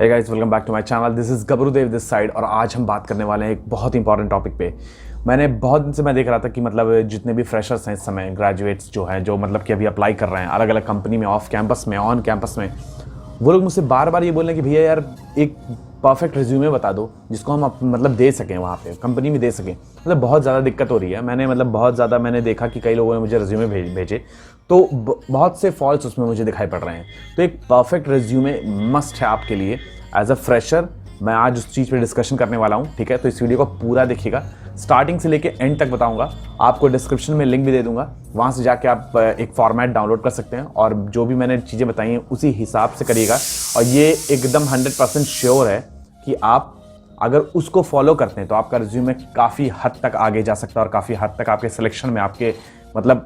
Hey guys, welcome back to my channel. This is Gabrudev this side और आज हम बात करने वाले हैं एक बहुत इंपॉर्टेंट टॉपिक पे। मैंने बहुत दिन से मैं देख रहा था कि मतलब जितने भी फ्रेशर्स हैं इस समय, ग्रेजुएट्स जो हैं, जो मतलब कि अभी अप्लाई कर रहे हैं अलग अलग कंपनी में, ऑफ कैंपस में, ऑन कैंपस में, वो लोग मुझसे बार बार ये बोल रहे हैं कि भैया यार एक परफेक्ट रिज्यूमे बता दो जिसको हम मतलब दे सकें, वहाँ पे कंपनी में दे सकें। मतलब बहुत ज़्यादा दिक्कत हो रही है। मैंने देखा कि कई लोगों ने मुझे रिज्यूमे भेजे तो बहुत से फॉल्ट्स उसमें मुझे दिखाई पड़ रहे हैं। तो एक परफेक्ट रिज्यूमे मस्ट है आपके लिए एज अ फ्रेशर। मैं आज उस चीज़ पे डिस्कशन करने वाला हूँ, ठीक है। तो इस वीडियो को पूरा देखिएगा, स्टार्टिंग से लेके एंड तक बताऊंगा। आपको डिस्क्रिप्शन में लिंक भी दे दूंगा, वहाँ से जाके आप एक फॉर्मेट डाउनलोड कर सकते हैं और जो भी मैंने चीज़ें बताई हैं उसी हिसाब से करिएगा। और ये एकदम 100% श्योर है कि आप अगर उसको फॉलो करते हैं तो आपका रिज्यूमे काफ़ी हद तक आगे जा सकता है और काफ़ी हद तक आपके सिलेक्शन में, आपके मतलब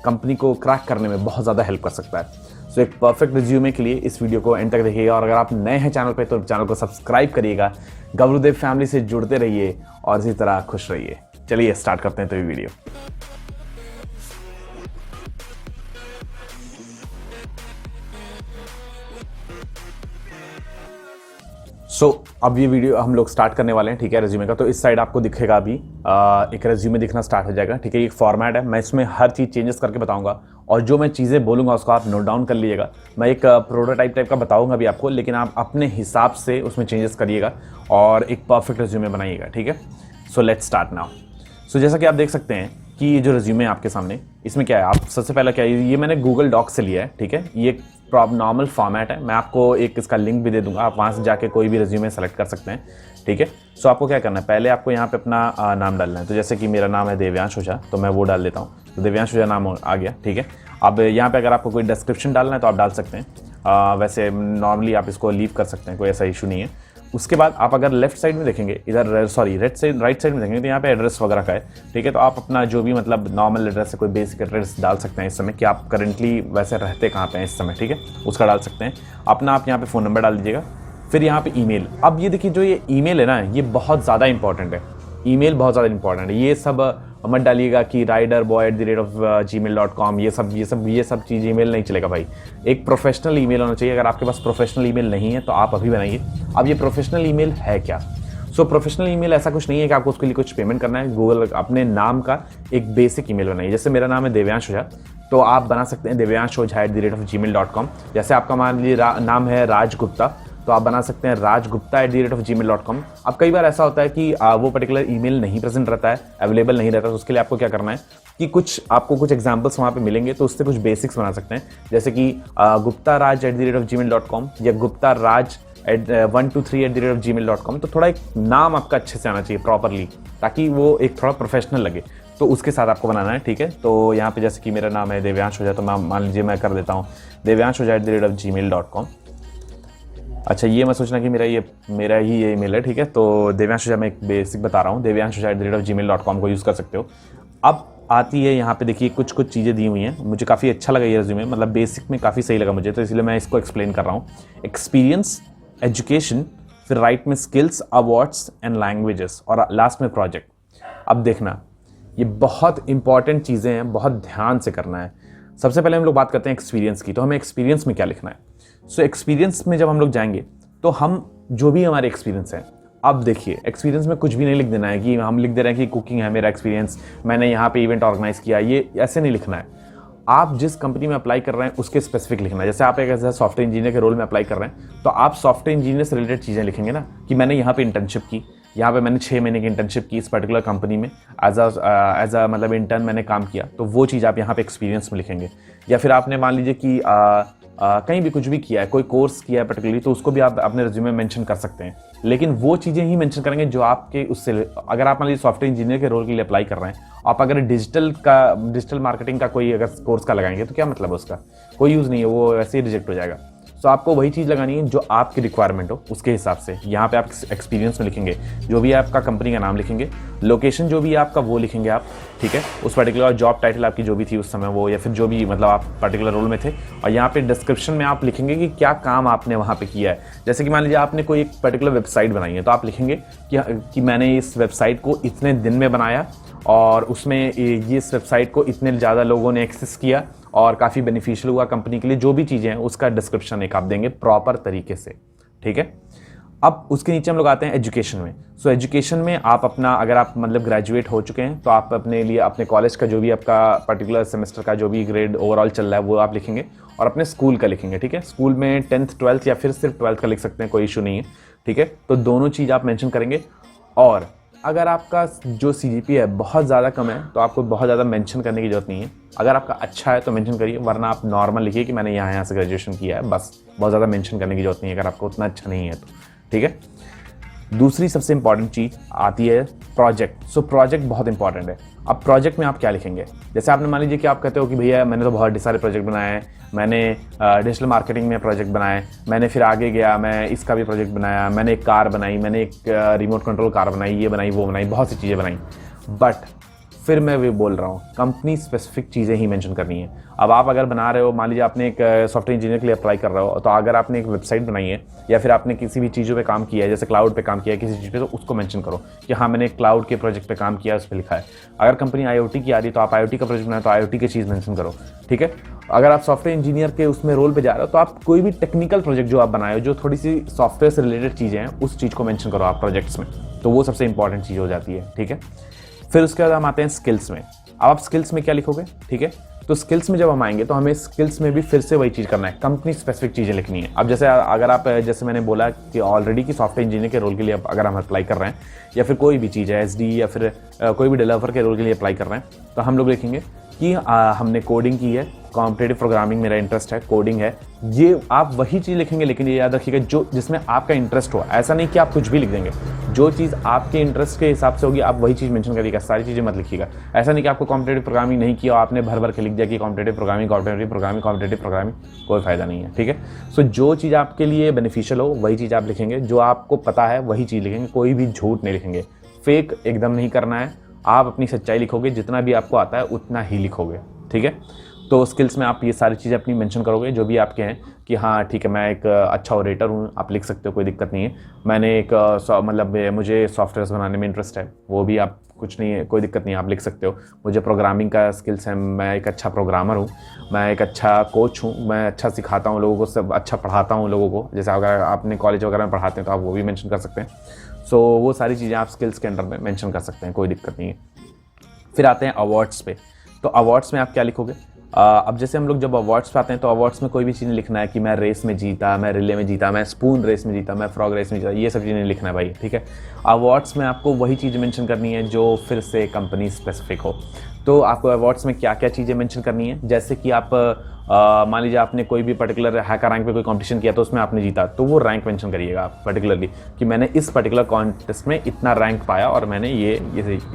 कंपनी को क्रैक करने में बहुत ज़्यादा हेल्प कर सकता है। सो एक परफेक्ट रिज्यूमे के लिए इस वीडियो को एंड तक देखिएगा। और अगर आप नए हैं चैनल पे तो चैनल को सब्सक्राइब करिएगा। गबरूदेव फैमिली से जुड़ते रहिए और इसी तरह खुश रहिए। चलिए स्टार्ट करते हैं तो ये वीडियो। अब ये वीडियो हम लोग स्टार्ट करने वाले हैं, ठीक है, रिज्यूमे का। तो इस साइड आपको दिखेगा अभी एक रिज्यूमे दिखना स्टार्ट हो जाएगा, ठीक है। एक फॉर्मेट है, मैं इसमें हर चीज़ चेंजेस करके बताऊंगा और जो मैं चीज़ें बोलूँगा उसको आप नोट डाउन कर लीजिएगा। मैं एक प्रोटोटाइप टाइप का बताऊँगा अभी आपको, लेकिन आप अपने हिसाब से उसमें चेंजेस करिएगा और एक परफेक्ट रिज्यूमे बनाइएगा, ठीक है। So let's start now. So जैसा कि आप देख सकते हैं कि ये जो रिज्यूमे है आपके सामने, इसमें क्या है, आप सबसे पहला क्या है, ये मैंने गूगल डॉक से लिया है, ठीक है। ये नॉर्मल फॉर्मेट है, मैं आपको एक इसका लिंक भी दे दूंगा, आप वहाँ से जाके कोई भी रिज्यूमे सेलेक्ट कर सकते हैं, ठीक है। सो आपको क्या करना है, पहले आपको यहाँ पे अपना नाम डालना है। तो जैसे कि मेरा नाम है देव्यांश ओझा, तो मैं वो डाल देता हूँ। तो देव्यांश ओझा नाम आ गया, ठीक है। अब यहाँ पे अगर आपको कोई डिस्क्रिप्शन डालना है तो आप डाल सकते हैं। वैसे नॉर्मली आप इसको लीव कर सकते हैं, कोई ऐसा इशू नहीं है। उसके बाद आप अगर लेफ्ट साइड में देखेंगे, इधर राइट साइड में देखेंगे तो यहाँ पे एड्रेस वगैरह का है, ठीक है। तो आप अपना जो भी मतलब नॉर्मल एड्रेस है, कोई बेसिक एड्रेस डाल सकते हैं इस समय कि आप करंटली वैसे रहते कहाँ पे हैं इस समय, ठीक है, उसका डाल सकते हैं अपना। आप यहाँ पे फ़ोन नंबर डाल दीजिएगा, फिर यहाँ पे ईमेल। अब ये देखिए, जो ये ईमेल है ना, ये बहुत ज़्यादा इंपॉर्टेंट है। ईमेल बहुत ज़्यादा इंपॉर्टेंट है। ये सब मत डालिएगा कि rider@gmail.com, ये सब चीज़ ईमेल नहीं चलेगा भाई। एक प्रोफेशनल ईमेल होना चाहिए। अगर आपके पास प्रोफेशनल ईमेल नहीं है तो आप अभी बनाइए। अब ये प्रोफेशनल ईमेल है क्या? प्रोफेशनल ईमेल ऐसा कुछ नहीं है कि आपको उसके लिए कुछ पेमेंट करना है। गूगल अपने नाम का एक बेसिक ईमेल बनाइए। जैसे मेरा नाम है देव्यांश ओझा, तो आप बना सकते हैं devyanshoja@gmail.com। जैसे आपका मान लीजिए नाम है राज गुप्ता, तो आप बना सकते हैं rajgupta@gmail.com। अब कई बार ऐसा होता है कि वो पर्टिकुलर ईमेल नहीं प्रेजेंट रहता है, अवेलेबल नहीं रहता, तो उसके लिए आपको क्या करना है कि आपको कुछ एग्जांपल्स वहाँ पे मिलेंगे, तो उससे कुछ बेसिक्स बना सकते हैं। जैसे कि guptaraj@gmail.com या guptaraj123@gmail.com। तो थोड़ा एक नाम आपका अच्छे से आना चाहिए प्रॉपरली, ताकि वो एक थोड़ा प्रोफेशनल लगे, तो उसके साथ आपको बनाना है, ठीक है। तो यहाँ पे जैसे कि मेरा नाम है देव्यांश ओझा, तो मैं मान लीजिए मैं कर देता हूँ devyanshoja@gmail.com। अच्छा, ये मैं सोचना कि मेरा ही ये ईमेल है, ठीक है। तो देव्यांश ओझा मैं एक बेसिक बता रहा हूँ, devyanshoja@gmail.com को यूज़ कर सकते हो। अब आती है यहाँ पे देखिए कुछ चीज़ें दी हुई हैं। मुझे काफ़ी अच्छा लगा ये रिज्यूमे, मतलब बेसिक में काफ़ी सही लगा मुझे, तो इसलिए मैं इसको एक्सप्लेन कर रहा हूँ। एक्सपीरियंस, एजुकेशन, फिर राइट में स्किल्स, अवार्ड्स एंड लैंग्वेजेस, और लास्ट में प्रोजेक्ट। अब देखना, ये बहुत इंपॉर्टेंट चीज़ें हैं, बहुत ध्यान से करना है। सबसे पहले हम लोग बात करते हैं एक्सपीरियंस की। तो हमें एक्सपीरियंस में क्या लिखना है? एक्सपीरियंस में जब हम लोग जाएंगे तो हम जो भी हमारे एक्सपीरियंस है, अब देखिए एक्सपीरियंस में कुछ भी नहीं लिख देना है कि हम लिख दे रहे हैं कि कुकिंग है मेरा एक्सपीरियंस, मैंने यहाँ पे इवेंट ऑर्गेनाइज किया, ये ऐसे नहीं लिखना है। आप जिस कंपनी में अप्लाई कर रहे हैं उसके स्पेसिफिक लिखना है। जैसे आप एक ऐसा सॉफ्टवेयर इंजीनियर के रोल में अप्लाई कर रहे हैं, तो आप सॉफ्टवेयर इंजीनियर से रिलेटेड चीज़ें लिखेंगे ना, कि मैंने यहाँ पे इंटर्नशिप की, यहाँ पे मैंने 6 महीने की इंटर्नशिप की इस पर्टिकुलर कंपनी में, एज अ मतलब इंटर्न मैंने काम किया, तो वो चीज़ आप यहाँ पे एक्सपीरियंस में लिखेंगे। या फिर आपने मान लीजिए कि कहीं भी कुछ भी किया है, कोई कोर्स किया है पर्टिकुलरली, तो उसको भी आप अपने रिज्यूमे में मेंशन कर सकते हैं। लेकिन वो चीज़ें ही मेंशन करेंगे जो आपके उससे, अगर आप मान लीजिए सॉफ्टवेयर इंजीनियर के रोल के लिए अप्लाई कर रहे हैं, आप अगर डिजिटल मार्केटिंग का कोई अगर कोर्स का लगाएंगे तो क्या मतलब है उसका? कोई यूज़ नहीं है, वो वैसे ही रिजेक्ट हो जाएगा। तो आपको वही चीज़ लगानी है जो आपकी रिक्वायरमेंट हो, उसके हिसाब से यहाँ पे आप एक्सपीरियंस में लिखेंगे, जो भी आपका कंपनी का नाम लिखेंगे, लोकेशन जो भी है आपका वो लिखेंगे आप, ठीक है। उस पर्टिकुलर जॉब टाइटल आपकी जो भी थी उस समय वो, या फिर जो भी मतलब आप पर्टिकुलर रोल में थे, और यहाँ पे डिस्क्रिप्शन में आप लिखेंगे कि क्या काम आपने वहाँ पे किया है। जैसे कि मान लीजिए आपने कोई एक पर्टिकुलर वेबसाइट बनाई है, तो आप लिखेंगे कि मैंने इस वेबसाइट को इतने दिन में बनाया और उसमें ये इस वेबसाइट को इतने ज़्यादा लोगों ने एक्सेस किया और काफ़ी बेनिफिशियल हुआ कंपनी के लिए। जो भी चीज़ें हैं उसका डिस्क्रिप्शन एक आप देंगे प्रॉपर तरीके से, ठीक है। अब उसके नीचे हम लोग आते हैं एजुकेशन में। सो एजुकेशन में आप अपना, अगर आप मतलब ग्रेजुएट हो चुके हैं तो आप अपने लिए अपने कॉलेज का जो भी आपका पर्टिकुलर सेमेस्टर का जो भी ग्रेड ओवरऑल चल रहा है वो आप लिखेंगे, और अपने स्कूल का लिखेंगे, ठीक है। स्कूल में 10th 12th या फिर सिर्फ 12th का लिख सकते हैं, कोई इशू नहीं है, ठीक है। तो दोनों चीज़ आप मेंशन करेंगे। और अगर आपका जो CGPA है बहुत ज़्यादा कम है तो आपको बहुत ज़्यादा मेंशन करने की ज़रूरत नहीं है। अगर आपका अच्छा है तो मेंशन करिए, वरना आप नॉर्मल लिखिए कि मैंने यहाँ से ग्रेजुएशन किया है, बस। बहुत ज़्यादा मेंशन करने की ज़रूरत नहीं है अगर आपको उतना अच्छा नहीं है तो, ठीक है। दूसरी सबसे इंपॉर्टेंट चीज़ आती है प्रोजेक्ट। सो प्रोजेक्ट बहुत इंपॉर्टेंट है। अब प्रोजेक्ट में आप क्या लिखेंगे? जैसे आपने मान लीजिए कि आप कहते हो कि भैया मैंने तो बहुत सारे प्रोजेक्ट बनाए हैं, मैंने डिजिटल मार्केटिंग में प्रोजेक्ट बनाए, मैंने फिर आगे गया, मैं इसका भी प्रोजेक्ट बनाया, मैंने एक कार बनाई, मैंने एक रिमोट कंट्रोल कार बनाई, ये बनाई, वो बनाई, बहुत सी चीज़ें बनाई। बट फिर मैं भी बोल रहा हूँ, कंपनी स्पेसिफिक चीज़ें ही मेंशन करनी है। अब आप अगर बना रहे हो, मान लीजिए आपने एक सॉफ्टवेयर इंजीनियर के लिए अप्लाई कर रहे हो, तो अगर आपने एक वेबसाइट बनाई है या फिर आपने किसी भी चीज़ों पे काम किया है, जैसे क्लाउड पे काम किया है किसी चीज़ पे, तो उसको मेंशन करो कि हाँ मैंने क्लाउड के प्रोजेक्ट पे काम किया, उस पर लिखा है। अगर कंपनी IoT की आ रही है तो आप IoT का प्रोजेक्ट बनाए तो IoT की चीज़ मेंशन करो, ठीक है। अगर आप सॉफ्टवेयर इंजीनियर के उसमें रोल पे जा रहे हो तो आप कोई भी टेक्निकल प्रोजेक्ट जो आप बनाए हो, जो थोड़ी सी सॉफ्टवेयर से रिलेटेड चीज़ें हैं, उस चीज़ को मेंशन करो आप प्रोजेक्ट्स में, तो वो सबसे इंपॉर्टेंट चीज़ हो जाती है, ठीक है। फिर उसके बाद हम आते हैं स्किल्स में। अब आप स्किल्स में क्या लिखोगे, ठीक है। तो स्किल्स में जब हम आएंगे तो हमें स्किल्स में भी फिर से वही चीज़ करना है, कंपनी स्पेसिफिक चीज़ें लिखनी है। अब जैसे अगर आप, जैसे मैंने बोला कि ऑलरेडी की सॉफ्टवेयर इंजीनियर के रोल के लिए अगर हम अप्लाई कर रहे हैं, या फिर कोई भी चीज़ है SD या फिर कोई भी डेवलपर के रोल के लिए अप्लाई कर रहे हैं, तो हम लोग लिखेंगे कि हमने कोडिंग की है, कॉम्पिटिटिव प्रोग्रामिंग मेरा इंटरेस्ट है, कोडिंग है, ये आप वही चीज़ लिखेंगे। लेकिन ये याद रखिएगा जो जिसमें आपका इंटरेस्ट हो, ऐसा नहीं कि आप कुछ भी लिख देंगे। जो चीज़ आपके इंटरेस्ट के हिसाब से होगी आप वही चीज़ मेंशन करिएगा, सारी चीज़ें मत लिखिएगा। ऐसा नहीं कि आपको कॉम्पिटिटिव प्रोग्रामिंग नहीं किया, आपने भर भर के लिख दिया कि कॉम्पिटिटिव प्रोग्रामिंग, कोई फ़ायदा नहीं है, ठीक है। सो जो चीज़ आपके लिए बेनिफिशियल हो वही चीज़ आप लिखेंगे, जो आपको पता है वही चीज़ लिखेंगे, कोई भी झूठ नहीं लिखेंगे, फेक एकदम नहीं करना है। आप अपनी सच्चाई लिखोगे, जितना भी आपको आता है उतना ही लिखोगे, ठीक है। तो स्किल्स में आप ये सारी चीज़ें अपनी मेंशन करोगे जो भी आपके हैं, कि हाँ ठीक है मैं एक अच्छा ऑरेटर हूँ, आप लिख सकते हो, कोई दिक्कत नहीं है। मैंने एक मतलब मुझे सॉफ्टवेयर बनाने में इंटरेस्ट है, वो भी आप कुछ नहीं है, कोई दिक्कत नहीं है, आप लिख सकते हो। मुझे प्रोग्रामिंग का स्किल्स है, मैं एक अच्छा प्रोग्रामर हूँ, मैं एक अच्छा कोच हूँ, मैं अच्छा सिखाता हूँ लोगों को, सब अच्छा पढ़ाता हूँ लोगों को। जैसे अगर आपने कॉलेज वगैरह में पढ़ाते हैं तो आप वो भी मेंशन कर सकते हैं। सो वो सारी चीज़ें आप स्किल्स के अंडर में मेंशन कर सकते हैं, कोई दिक्कत नहीं है। फिर आते हैं अवार्ड्स पे। तो अवार्ड्स में आप क्या लिखोगे? अब जैसे हम लोग जब अवार्ड्स पे आते हैं तो अवार्ड्स में कोई भी चीज़ नहीं लिखना है कि मैं रेस में जीता, मैं रिले में जीता, मैं स्पून रेस में जीता, मैं फ्रॉग रेस में जीता, ये सब चीज़ें नहीं लिखना है भाई, ठीक है। अवार्ड्स में आपको वही चीज़ मेंशन करनी है जो फिर से कंपनी स्पेसिफिक हो। तो आपको अवार्ड्स में क्या क्या चीज़ें मेंशन करनी है, जैसे कि आप मान लीजिए आपने कोई भी पर्टिकुलर हैकर रैंक पे कोई कंपटीशन किया तो उसमें आपने जीता, तो वो रैंक मेंशन करिएगा आप पर्टिकुलरली कि मैंने इस पर्टिकुलर कॉन्टेस्ट में इतना रैंक पाया और मैंने ये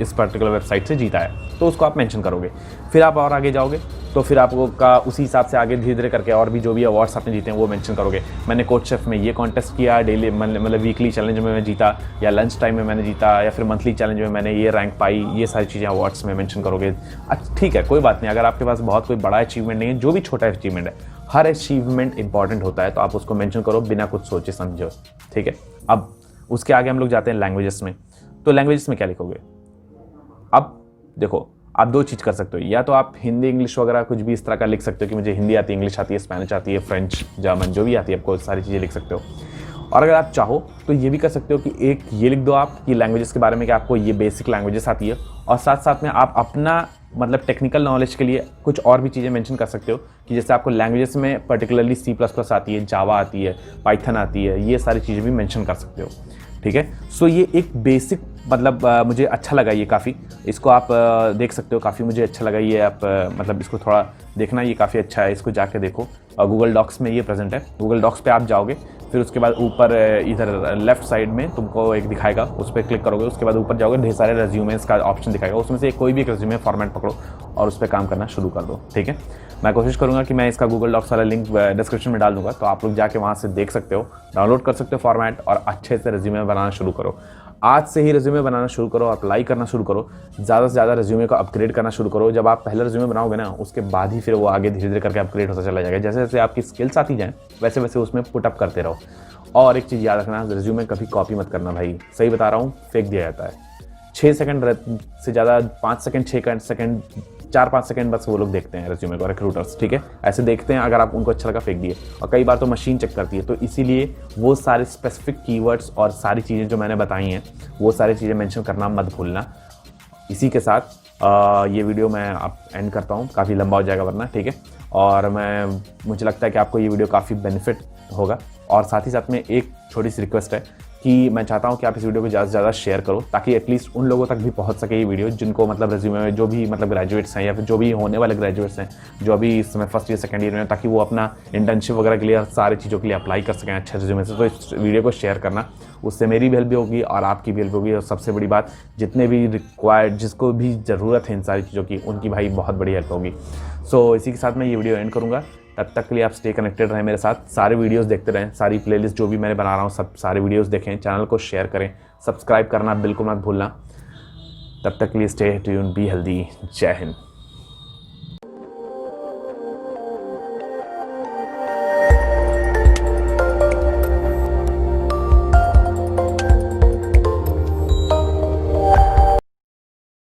इस पर्टिकुलर वेबसाइट से जीता है, तो उसको आप मेंशन करोगे। फिर आप और आगे जाओगे तो फिर आपको का उसी हिसाब से आगे धीरे धीरे करके और भी जो भी अवार्ड्स आपने जीते हैं वो मेंशन करोगे। मैंने कोच शेफ में ये कॉन्टेस्ट किया, डेली मतलब वीकली चैलेंज में मैं जीता, या लंच टाइम में मैंने जीता, या फिर मंथली चैलेंज में मैंने ये रैंक पाई, ये सारी चीज़ें अवार्ड्स में मेंशन करोगे। अच्छा ठीक है, कोई बात नहीं, अगर आपके पास बहुत कोई बड़ा अचीवमेंट नहीं है, जो भी छोटा अचीवमेंट है, हर अचीवमेंट इंपॉर्टेंट होता है, तो आप उसको मेंशन करो बिना कुछ सोचे समझे, ठीक है। अब उसके आगे हम लोग जाते हैं लैंग्वेजेस में। तो लैंग्वेजेस में क्या लिखोगे? अब देखो आप दो चीज़ कर सकते हो, या तो आप हिंदी इंग्लिश वगैरह कुछ भी इस तरह का लिख सकते हो कि मुझे हिंदी आती है, इंग्लिश आती है, स्पेनिश आती है, फ्रेंच, जर्मन, जो भी आती है आपको सारी चीज़ें लिख सकते हो। और अगर आप चाहो तो ये भी कर सकते हो कि एक ये लिख दो आप कि लैंग्वेजेस के बारे में कि आपको ये बेसिक लैंग्वेजेस आती है, और साथ साथ में आप अपना मतलब टेक्निकल नॉलेज के लिए कुछ और भी चीज़ें मेंशन कर सकते हो कि जैसे आपको लैंग्वेजेस में पर्टिकुलरली C++ आती है, जावा आती है, पाइथन आती है, ये सारी चीज़ें भी मेंशन कर सकते हो, ठीक है। सो ये एक बेसिक मतलब मुझे अच्छा लगा ये काफ़ी, इसको आप देख सकते हो, काफ़ी मुझे अच्छा लगा ये, आप मतलब इसको थोड़ा देखना, ये काफ़ी अच्छा है, इसको जाके देखो। गूगल डॉक्स में ये प्रेजेंट है, गूगल डॉक्स पे आप जाओगे, फिर उसके बाद ऊपर इधर लेफ्ट साइड में तुमको एक दिखाएगा, उस पर क्लिक करोगे, उसके बाद ऊपर जाओगे, ढेर सारे रेज्यूमेस का ऑप्शन दिखाएगा, उसमें से कोई भी एक रेज्यूमे फॉर्मेट पकड़ो और उस पर काम करना शुरू कर दो, ठीक है। मैं कोशिश करूँगा कि मैं इसका गूगल डॉक्स वाला लिंक डिस्क्रिप्शन में डाल दूँगा, तो आप लोग जाके वहाँ से देख सकते हो, डाउनलोड कर सकते हो फॉर्मेट, और अच्छे से रेज्यूमे बनाना शुरू करो। आज से ही रेज्यूमे बनाना शुरू करो, अप्लाई करना शुरू करो, ज़्यादा से ज़्यादा रेज्यूमे को अपग्रेड करना शुरू करो। जब आप पहले रेज्यूमे बनाओगे ना, उसके बाद ही फिर वो आगे धीरे धीरे करके अपग्रेड होता चला जाएगा। जैसे जैसे आपकी स्किल्स आती जाएँ वैसे वैसे उसमें पुटअप करते रहो। और एक चीज़ याद रखना, रेज्यूमे कभी कॉपी मत करना भाई, सही बता रहा हूँ, फेंक दिया जाता है। 6 सेकंड से ज़्यादा 5 सेकंड 6 सेकंड 4-5 सेकंड बस वो लोग देखते हैं रेज्यूमे को, रिक्रूटर्स, ठीक है, ऐसे देखते हैं, अगर आप उनको अच्छा लगा फेंक दिए। और कई बार तो मशीन चेक करती है, तो इसीलिए वो सारे स्पेसिफिक कीवर्ड्स और सारी चीज़ें जो मैंने बताई हैं वो सारी चीज़ें मेंशन करना मत भूलना। इसी के साथ ये वीडियो मैं आप एंड करता हूँ, काफ़ी लंबा हो जाएगा वरना, ठीक है। और मुझे लगता है कि आपको ये वीडियो काफ़ी बेनिफिट होगा। और साथ ही साथ में एक छोटी सी रिक्वेस्ट है कि मैं चाहता हूँ कि आप इस वीडियो को ज़्यादा से ज़्यादा शेयर करो, ताकि एटलीस्ट उन लोगों तक भी पहुँच सके ये वीडियो जिनको मतलब रेज्यूमे में जो भी मतलब ग्रेजुएट्स हैं या फिर जो भी होने वाले ग्रेजुएट्स हैं, जो अभी इस समय फर्स्ट ईयर सेकंड ईयर में, ताकि वो अपना इंटर्नशिप वगैरह के लिए सारी चीज़ों के लिए अप्लाई कर सकें अच्छे रेज्यूमे से। तो इस वीडियो को शेयर करना, उससे मेरी भी हेल्प भी होगी और आपकी भी हेल्प होगी। और सबसे बड़ी बात, जितने भी रिक्वायर्ड, जिसको भी ज़रूरत है इन सारी चीज़ों की, उनकी भाई बहुत बड़ी हेल्प होगी। सो इसी के साथ मैं ये वीडियो एंड करूँगा। तब तक के लिए आप स्टे कनेक्टेड रहें मेरे साथ, सारे वीडियोस देखते रहें, सारी प्लेलिस्ट जो भी मैंने बना रहा हूँ सब सारे वीडियोस देखें, चैनल को शेयर करें, सब्सक्राइब करना बिल्कुल मत भूलना। तब तक के लिए स्टे ट्यून्ड, बी हेल्दी, जय हिंद।